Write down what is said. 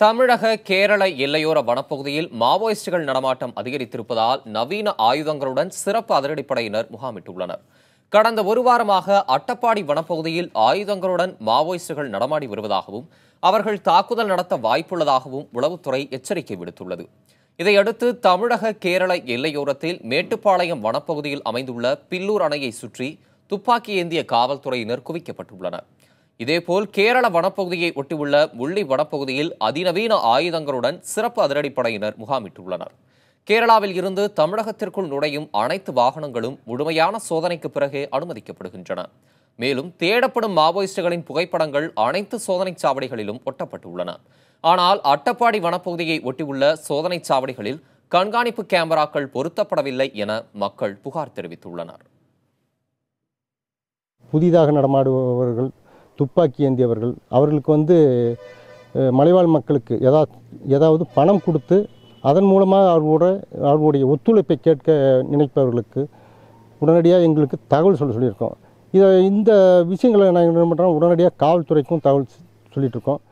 தமிழக கேரள எல்லையோர வனப்பகுதியில் மாவோயிஸ்டுகள் நடமாட்டம் அதிகரித்திருப்பதால் நவீன ஆயுதங்களுடன் சிறப்பு அதிரடிப்படையினர் முகாமிட்டுள்ளனர். கடந்த ஒரு வாரமாக அட்டப்பாடி வனப்பகுதியில் ஆயுதங்களுடன் மாவோயிஸ்டுகள் நடமாடி வருவதாகவும் அவர்கள் தாக்குதல் நடத்த வாய்ப்புள்ளதாகவும் உளவுத்துறை எச்சரிக்கை விடுத்துள்ளது. இதையடுத்து தமிழக கேரள எல்லையோரத்தில் மேட்டுப்பாளையம் வனப்பகுதியில் அமைந்துள்ள பில்லூர் அணையை சுற்றி துப்பாக்கி ஏந்திய காவல்துறையினர் குவிக்கப்பட்டுள்ளனர். இதேபோல் கேரள வனப்பகுதியை ஒட்டியுள்ள முள்ளி வனப்பகுதியில் அதிநவீன ஆயுதங்களுடன் சிறப்பு அதிரடிப்படையினர் முகாமிட்டுள்ளனர். கேரளாவில் இருந்து தமிழகத்திற்குள் நுழையும் அனைத்து வாகனங்களும் முழுமையான சோதனைக்கு பிறகே அனுமதிக்கப்படுகின்றன. மேலும் தேடப்படும் மாவோயிஸ்டுகளின் புகைப்படங்கள் அனைத்து சோதனைச் சாவடிகளிலும் ஒட்டப்பட்டுள்ளன. ஆனால் அட்டப்பாடி வனப்பகுதியை ஒட்டியுள்ள சோதனைச் சாவடிகளில் கண்காணிப்பு கேமராக்கள் பொருத்தப்படவில்லை என மக்கள் புகார் தெரிவித்துள்ளனர். புதிதாக நடமாடுபவர்கள், துப்பாக்கி ஏந்தியவர்கள், அவர்களுக்கு மலைவாழ் மக்களுக்கு ஏதாவது பணம் கொடுத்து அதன் மூலமாக அவர்களுடைய ஒத்துழைப்பை கேட்க நினைப்பவர்களுக்கு உடனடியாக எங்களுக்கு தகவல் சொல்லியிருக்கோம். இந்த விஷயங்களை நாங்கள் என்ன பண்ணுறோம், உடனடியாக காவல்துறைக்கும் தகவல் சொல்லிகிட்ருக்கோம்.